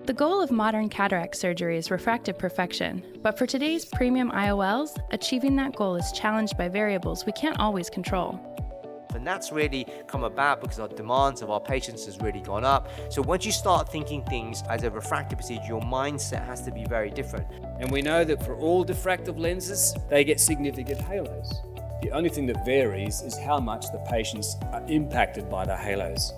The goal of modern cataract surgery is refractive perfection, but for today's premium IOLs, achieving that goal is challenged by variables we can't always control. And that's really come about because our demands of our patients has really gone up. So once you start thinking things as a refractive procedure, your mindset has to be very different. And we know that for all diffractive lenses, they get significant halos. The only thing that varies is how much the patients are impacted by the halos.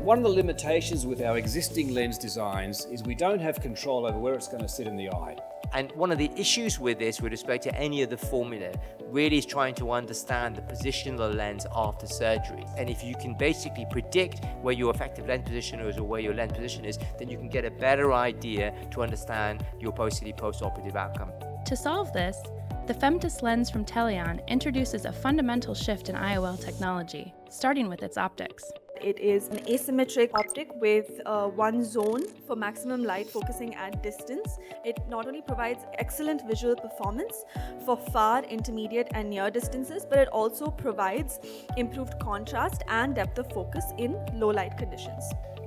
One of the limitations with our existing lens designs is we don't have control over where it's going to sit in the eye. And one of the issues with this, with respect to any of the formula, really is trying to understand the position of the lens after surgery. And if you can basically predict where your effective lens position is or where your lens position is, then you can get a better idea to understand your post-operative outcome. To solve this, the FEMTIS lens from Teleon introduces a fundamental shift in IOL technology, starting with its optics. It is an asymmetric optic with one zone for maximum light focusing at distance. It not only provides excellent visual performance for far, intermediate and near distances, but it also provides improved contrast and depth of focus in low light conditions.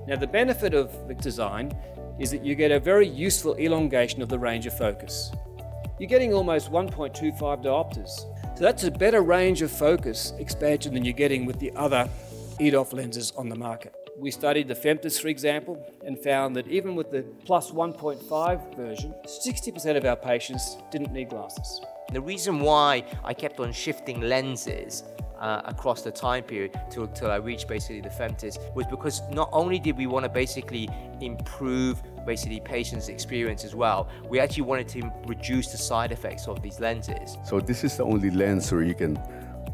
Now the benefit of the design is that you get a very useful elongation of the range of focus. You're getting almost 1.25 diopters. So that's a better range of focus expansion than you're getting with the other EDOF lenses on the market. We studied the FEMTIS, for example, and found that even with the plus 1.5 version, 60% of our patients didn't need glasses. The reason why I kept on shifting lenses across the time period till I reached basically the FEMTIS was because not only did we want to basically improve basically patients' experience as well, we actually wanted to reduce the side effects of these lenses. So this is the only lens where you can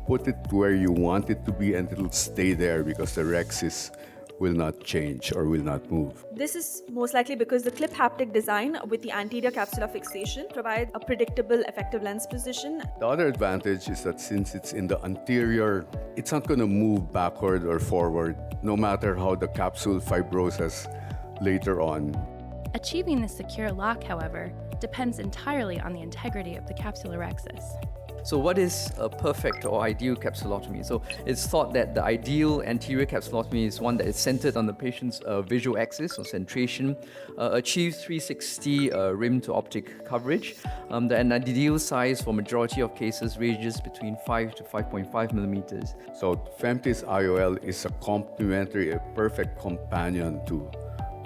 put it where you want it to be and it'll stay there because the rexis will not change or will not move. This is most likely because the clip haptic design with the anterior capsular fixation provides a predictable effective lens position. The other advantage is that since it's in the anterior, it's not going to move backward or forward, no matter how the capsule fibroses later on. Achieving this secure lock, however, depends entirely on the integrity of the capsular rexis. So what is a perfect or ideal capsulotomy? So it's thought that the ideal anterior capsulotomy is one that is centered on the patient's visual axis or centration, achieves 360 rim to optic coverage. The ideal size for majority of cases ranges between 5 to 5.5 millimeters. So FEMTIS IOL is a complementary, a perfect companion to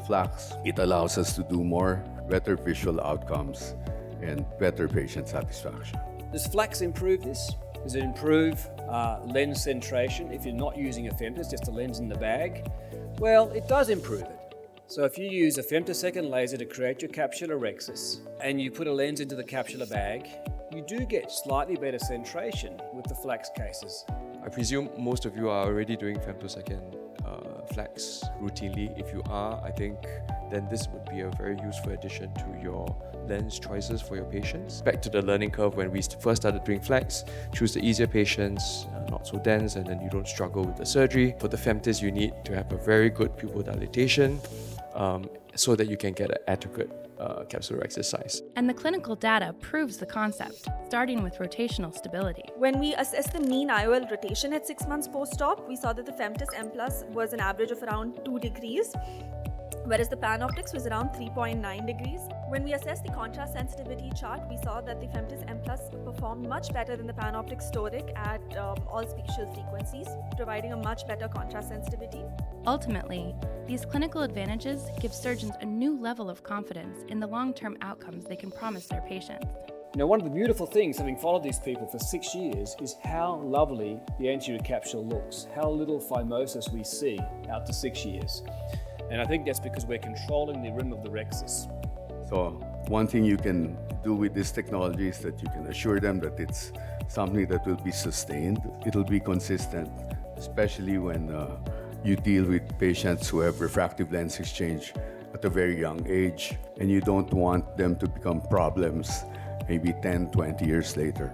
FLACS. It allows us to do more, better visual outcomes and better patient satisfaction. Does FLACS improve this? Does it improve lens centration if you're not using a FEMTIS, just a lens in the bag? Well, it does improve it. So if you use a femtosecond laser to create your capsular rexis and you put a lens into the capsular bag, you do get slightly better centration with the FLACS cases. I presume most of you are already doing femtosecond FLACS routinely. If you are, I think then this would be a very useful addition to your lens choices for your patients. Back to the learning curve when we first started doing FLACS, choose the easier patients, not so dense, and then you don't struggle with the surgery. For the FEMTIS, you need to have a very good pupil dilatation so that you can get an adequate capsular exercise. And the clinical data proves the concept, starting with rotational stability. When we assessed the mean IOL rotation at 6 months post-op, we saw that the FEMTIS M Plus was an average of around 2 degrees, whereas the PanOptics was around 3.9 degrees. When we assessed the contrast sensitivity chart, we saw that the FEMTIS M Plus performed much better than the PanOptics Toric at all spatial frequencies, providing a much better contrast sensitivity. Ultimately, these clinical advantages give surgeons a new level of confidence in the long-term outcomes they can promise their patients. Now, one of the beautiful things, having followed these people for 6 years, is how lovely the anterior capsule looks, how little phimosis we see out to 6 years. And I think that's because we're controlling the rim of the rexis. So one thing you can do with this technology is that you can assure them that it's something that will be sustained. It'll be consistent, especially when you deal with patients who have refractive lens exchange at a very young age, and you don't want them to become problems maybe 10, 20 years later.